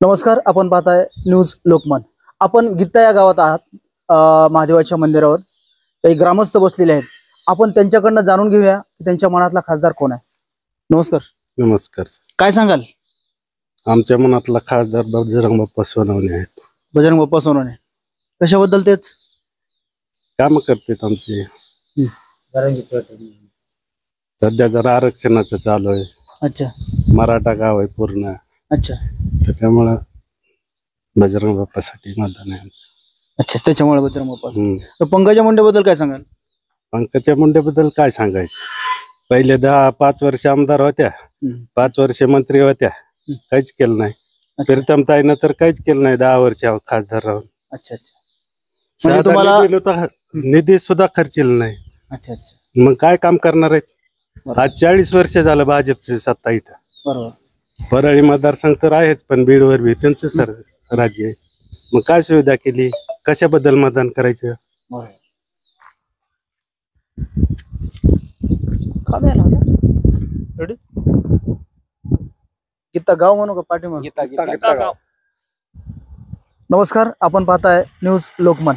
नमस्कार, आपण पाहताय न्यूज लोकमत। आपण गित्ता या गावात आहात। महादेवाच्या मंदिरावर काही ग्रामस्थ बसलेले आहेत। आपण त्यांच्याकडनं जाणून घेऊया की त्यांच्या मनातला खासदार कोण आहे। नमस्कार। नमस्कार। काय सांगाल? आमच्या मनातला खासदार बजरंग बाप्पा सोनवणे आहेत। बजरंग बाप्पा सोनवणे कशाबद्दल? तेच काम करतात आमचे। सध्या जरा आरक्षणाचं चालू आहे। अच्छा, मराठा गाव आहे पूर्ण। अच्छा, त्याच्यामुळे बजरंग बाप्पासाठी मतदान आहे। अच्छा, त्याच्यामुळे बजरंग बाप्पा। तर पंकजा मुंडे बद्दल काय सांगाल? पंकजा मुंडे बद्दल काय सांगायचं? पहिले 5 वर्ष आमदार होत्या, 5 वर्ष मंत्री होत्या, काहीच केलं नाही। प्रीतमताईनं तर काहीच केलं नाही 10 वर्ष खासदार राहून। अच्छा, अच्छा, म्हणजे तुम्हाला निधी सुद्धा खर्चिला नाही। अच्छा, अच्छा, मग काय काम करणार आहेत? आज 40 वर्ष झालं भाजपची सत्ता इथं। बरोबर। परळी मतदारसंघ तर आहेच, पण बीडवर बी त्यांचं सर राज्य आहे। मग काय सुविधा केली? कशाबद्दल मतदान करायचं? गीता गाव म्हणू का पाठीमागे? नमस्कार, आपण पाहताय न्यूज लोकमत।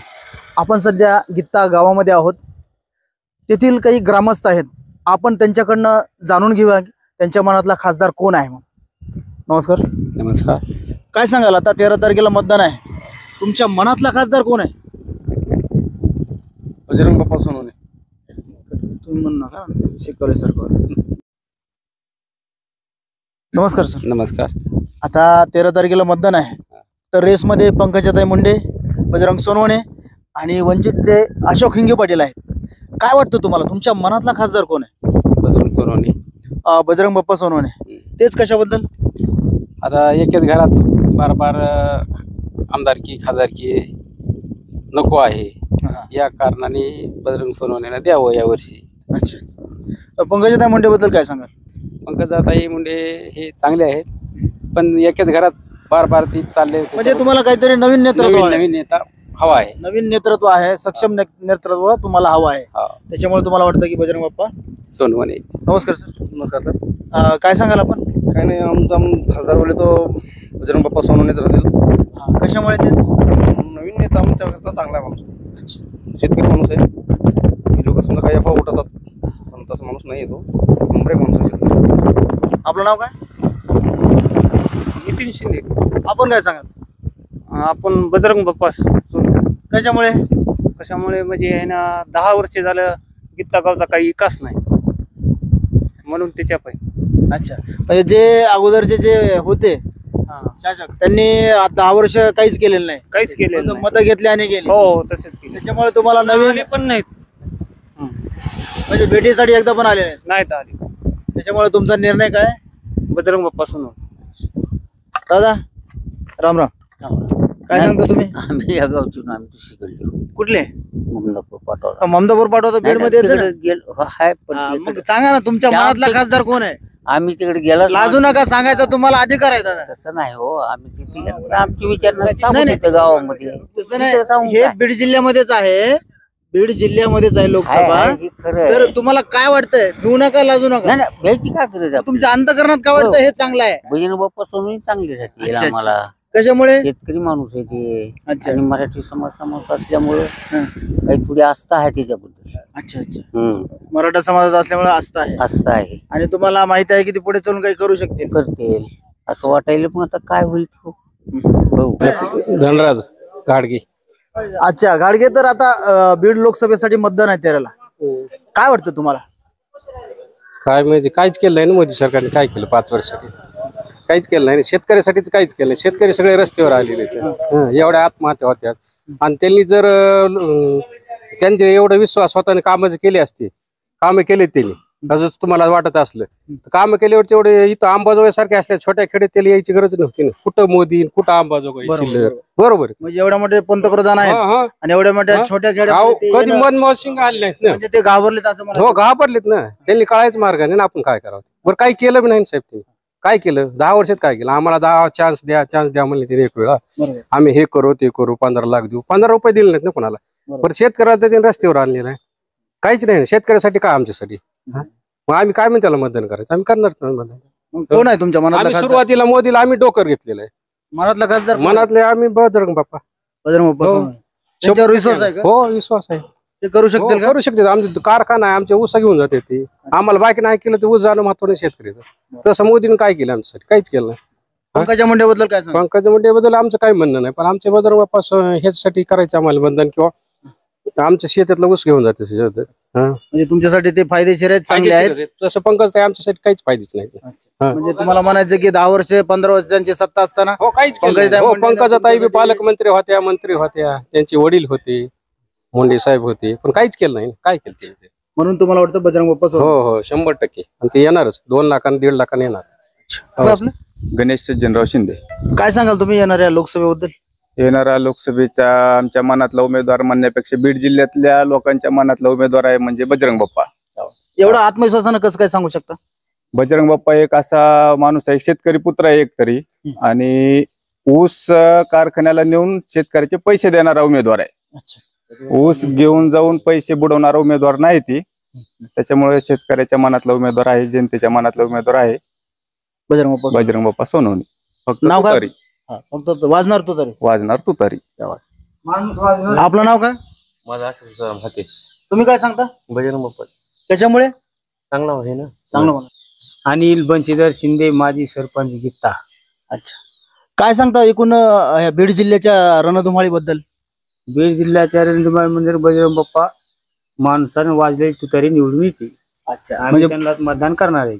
आपण सध्या गित्ता गावामध्ये आहोत। तेथील काही ग्रामस्थ आहेत। आपण त्यांच्याकडनं जाणून घेऊया त्यांच्या मनातला खासदार कोण आहे। नमस्कार। नमस्कार। काय सांगाल? आता 13 तारखेला मतदान आहे। तुमच्या मनातला खासदार कोण आहे? बजरंग बाप्पा सोनवणे। तुम्ही म्हणू नका, शिकवले सरकार। नमस्कार सर। नमस्कार। आता 13 तारखेला मतदान आहे, तर रेसमध्ये पंकजाताई मुंडे, बजरंग सोनवणे आणि वंचितचे अशोक हिंगे पाटील आहेत। काय वाटतं तुम्हाला, तुमच्या मनातला खासदार कोण आहे? बजरंग सोनवणे। बजरंग बाप्पा सोनवणे। तेच कशाबद्दल? आता एकेच घरात बार बार आमदारकी खासदारकी नको आहे, या कारणाने बजरंग सोनवणेला द्यावं यावर्षी। अच्छा, पंकजाताई मुंडे बद्दल काय सांगाल? पंकजाताई मुंडे हे चांगले आहेत, पण एकेच घरात बार बार ती चालले। म्हणजे तुम्हाला काहीतरी नवीन नेतृत्व, नवीन नेता हवा आहे। नवीन नेतृत्व आहे, सक्षम नेतृत्व तुम्हाला हवा आहे। त्याच्यामुळे तुम्हाला वाटतं की बजरंग बाप्पा सोनवणे। नमस्कार सर। नमस्कार सर। काय सांगाल आपण? काही नाही, आमचा खासदार बोले तो बजरंग बाप्पा सोनवणेच राहतील। कशामुळे? तेच नवीन नेता आमच्याकरता चांगला आहे माणूस, शेतकरी माणूस आहे। हे लोक समजा काही अफवा उठवतात, पण तसा माणूस नाही येतो, नंबर 1 माणूस आहे शेतकरी। आपलं नाव काय? नितीन शिंदे। आपण काय सांगाल? आपण बजरंग बाप्पा कशामुळे? कशामुळे म्हणजे आहे ना, 10 वर्ष झालं गित्ता गावचा काही विकास नाही, म्हणून त्याच्या पाहिजे। अच्छा, म्हणजे जे अगोदरचे जे होते शासक, त्यांनी 10 वर्ष काहीच केलेलं नाही, काहीच केलेलं नाही। मतं घेतले आणि गेले। हो, तसेच केले। त्याच्यामुळे तुम्हाला नवीन पण नाहीत, म्हणजे भेटीसाठी एकदा पण आले नाहीत आले। त्याच्यामुळे तुमचा निर्णय काय? बजरंग बाप्पा सोनवणे। दादा राम राम। काय सांगता तुम्ही? आम्ही या गावचून, आम्ही दुसरीकडले। कुठले? ममदापूर पाठवला। ममदापूर पाठवता बीड मध्ये येते ना? मग मग सांगा ना, तुमच्या मनातला खासदार कोण आहे? आम्ही तिकडे गेला, लाजू नका, सांगायचा तुम्हाला अधिकार आहे दादा। तसं नाही हो, आम्ही तिथे आमची विचार सांगू गावामध्ये। तसं नाही, हे बीड जिल्ह्यामध्येच आहे, बीड जिल्ह्यामध्येच आहे लोकसभा। तर तुम्हाला काय वाटतंय? भिवू नका, लाजू नका। नाही, भ्यायची काय गरज आहे? तुमच्या अंतकरणात काय वाटतं हे चांगलं आहे? बजरंग बाप्पा सोनवणे चांगले राहतील आम्हाला। कशामुळे? शेतकरी माणूस आहे ते, अच्छा, आणि मराठी समाज असल्यामुळे काही थोडी आस्था आहे त्याच्याबद्दल। अच्छा, अच्छा, मराठा समाजात असल्यामुळे आस्था आहे। आस्था आहे, आणि तुम्हाला माहिती आहे की ते पुढे चलून काही करू शकतील, करतील असं वाटायला, पण आता काय होईल धनराज गाडगे। अच्छा, गाडगे। तर आता बीड लोकसभेसाठी मतदान आहे 13 ला। काय वाटतं तुम्हाला? काय म्हणजे काहीच केलं नाही ना मोदी सरकारने। काय केलं 5 वर्षात? काहीच केलं नाही। शेतकऱ्यासाठीच काहीच केलं नाही। शेतकरी सगळे रस्त्यावर आलेले आहेत, एवढ्या आत्महत्या होत्या। आणि त्यांनी जर त्यांचे एवढा विश्वास स्वतःने कामं केले असते, कामं केले त्यांनी, असं तुम्हाला वाटत असलं तर कामं केल्यावर तेवढे इथं अंबाजोगाई सारखे असल्या छोट्या खेड्यात त्याला यायची गरज नव्हती ना। कुठं मोदी, कुठं अंबाजोगाई, बरोबर। म्हणजे एवढ्या मोठे पंतप्रधान आहेत आणि एवढ्या मोठ्या छोट्या कधी मनमोहन सिंग आले नाहीत ना, म्हणजे ते घाबरलेत असं मला? हो, घाबरलेत ना। त्यांनी कळायचं मार्ग नाही ना, आपण काय करावं? बरं, काही केलं बी नाही साहेब त्यांनी। काय केलं? 10 वर्षात काय केलं? आम्हाला 10 चान्स द्या म्हणले तिने एक वेळा। आम्ही हे करू ते करू, 15 लाख देऊ, 15 रुपये दिले नाहीत ना कोणाला। बरं, शेतकऱ्याला त्यांनी रस्त्यावर आणलेलं आहे, काहीच नाही। शेतकऱ्यासाठी काय आमच्यासाठी? मग आम्ही काय म्हणून त्याला मतदान करायचं? आम्ही करणार मतदान। कोण आहे तुमच्या मनात? सुरुवातीला मोदीला आम्ही डोकर घेतलेलं आहे, मनातला खासदार कोण आहे? मनातले आम्ही बजरंग बाप्पा. बजरंग बाप्पा हो. सोनवणे. त्यांच्यावर विश्वास आहे का? हो विश्वास आहे. ते करू हो, शकतील का? करू शकते. आमचे कारखाना आहे, आमचे ऊस घेऊन जाते ते. आम्हाला बाकी नाही केलं तर ऊस जाणं महत्वाचं शेतकऱ्याचं. तसं मोदीने काय केलं आमच्यासाठी? काहीच केलं नाही. पंकजा मुंडे बद्दल काय सांगा? पंकजा मुंडेबद्दल आमचं काही म्हणणं नाही, पण आमचे बजरंग बाप्पा ह्याच्यासाठी करायचं आम्हाला बंधन, किंवा आमच्या शेतातला ऊस घेऊन जाते. म्हणजे तुमच्यासाठी ते फायदेशीर आहेत, चांगले आहेत. तसं पंकज ताई आमच्यासाठी काहीच फायदेच नाही. हा. म्हणजे तुम्हाला म्हणायचं की 10 वर्ष 15 वर्ष त्यांची सत्ता असताना हो काहीच पंकजाताई हो, मुंडेंना पंकजा ताई बी तुमच्यासाठी- पालकमंत्री होत्या, मंत्री होत्या, त्यांचे वडील होते, मुंडे साहेब होते, पण काहीच केलं नाही. काय केलं ते? म्हणून तुम्हाला वाटतं बजरंग बाप्पा हो सोनवणे. हो 100%. आणि ते येणारच 2 लाखांनी 1.5 लाखांनी येणार. बघा आपलं. गणेश सज्जनराव शिंदे. काय सांगाल तुम्ही येणाऱ्या लोकसभेबद्दल? येणारा लोकसभेचा आमच्या मनातला उमेदवार म्हणण्यापेक्षा बीड जिल्ह्यातल्या लोकांच्या मनातला उमेदवार आहे म्हणजे बजरंग बाप्पा. एवढं आत्मविश्वासानं कसं काय सांगू शकता? बजरंग बाप्पा एक असा माणूस आहे, शेतकरी पुत्र आहे एक तरी, आणि ऊस कारखान्याला नेऊन शेतकऱ्याचे पैसे देणारा उमेदवार आहे. ऊस घेऊन जाऊन पैसे बुडवणारा उमेदवार नाही ती. त्याच्यामुळे शेतकऱ्याच्या मनातला उमेदवार आहे, जनतेच्या मनातला उमेदवार आहे बजरंग बाप्पा सोनवणे. फक्त नाव काय? तुतारी फक्त वाजणार तो तरी. वाजणार तुतारी. आपलं नाव काय? माझा आशीर्वाद हाते. तुम्ही काय सांगता? बजरंग बाप्पा त्याच्यामुळे चांगला आहे ना. चांगलं म्हणा. अनिल बंशीधर शिंदे, माजी सरपंच गित्ता. अच्छा, काय सांगता एकूण ह्या बीड जिल्ह्याच्या रणधुमाळी बद्दल? बीड जिल्ह्याच्या रणधुमाळी मंदिर बजरंग बाप्पा माणसानं वाजले तुतारी निवडून येते. अच्छा, आम्ही म्हणजे त्यांना मतदान करणार आहे.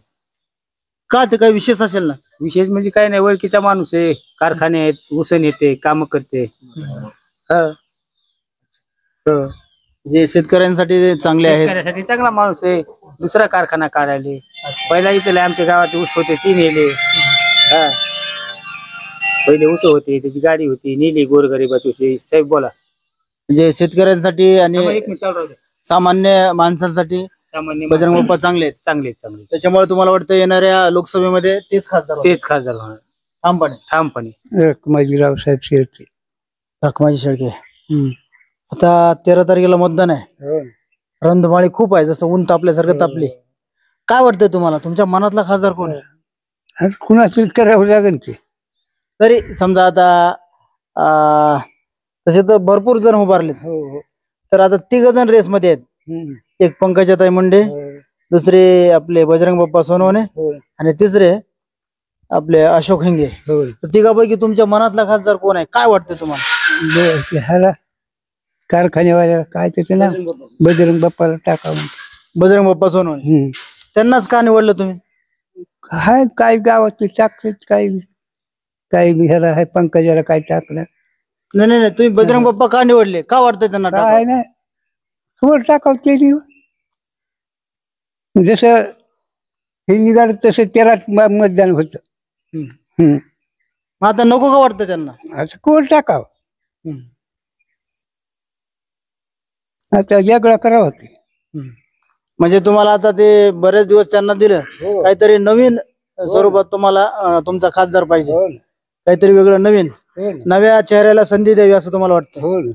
का ते काही विशेष असेल ना? विशेष म्हणजे काय नाही, ओळखीचा माणूस आहे, कारखाने आहेत, उसन येते, काम करते. जे शेतकऱ्यांसाठी ते चांगले आहेत. शेतकऱ्यासाठी चांगला माणूस आहे. दुसरा कारखाना काढायले. पहिला इथले आमच्या गावात ऊस होते, ती नेले. हा, पहिले ऊस होते, त्याची गाडी होती, नेली गोरगरिबाची. साहेब बोला. म्हणजे शेतकऱ्यांसाठी आणि एक मिनिट चालू राहू दे. सामान्य माणसांसाठी सामान्य बजरंग बाप्पा चांगले आहेत. चांगले त्याच्यामुळे तुम्हाला वाटतं येणाऱ्या लोकसभेमध्ये तेच खासदार होतील? तेच खासदार होणार ठामपणे. रखमाजीराव साहेब शिरते. रखमाजी शेळके. आता 13 तारखेला मतदान आहे. रणधुमाळी खूप आहे, जसं ऊन तापल्यासारखं तापली. काय वाटतंय तुम्हाला? तुमच्या मनातला खासदार कोण आहे? आज कुणाची करावं लागेल की? तरी समजा आता तसे तर भरपूर जण उभारलेत, तर आता 3 जण रेस मध्ये आहेत. एक पंकजाताई मुंडे, दुसरे आपले बजरंग बाप्पा सोनवणे, आणि तिसरे आपले अशोक हिंगे. तर तिघापैकी तुमच्या मनातला खासदार कोण आहे? काय वाटतं तुम्हाला? कारखान्यावाल्याला काय त्याचं नाव? बजरंग बाप्पाला टाकावं. बजरंग बाप्पा सोनवणे. त्यांनाच का निवडलं तुम्ही? हाय काय गावात टाकतात, काही ह्याला आहे, पंकजाला काय टाकलं नाही नाही नाही, तुम्ही बजरंग बाप्पा का निवडले? का वाटतंय त्यांना काय टाकावं? नाही. वर टाकाव केली. जसं हे निघालं तसं त्याला मतदान होत. मग आता नको का वाटतं त्यांना? असं कोण टाकाव? आता वेगळा करावं की. म्हणजे तुम्हाला आता ते बरेच दिवस त्यांना दिलं, काहीतरी नवीन स्वरूपात तुम्हाला तुमचा खासदार पाहिजे, काहीतरी वेगळं नवीन, नव्या चेहऱ्याला संधी द्यावी असं तुम्हाला वाटतं?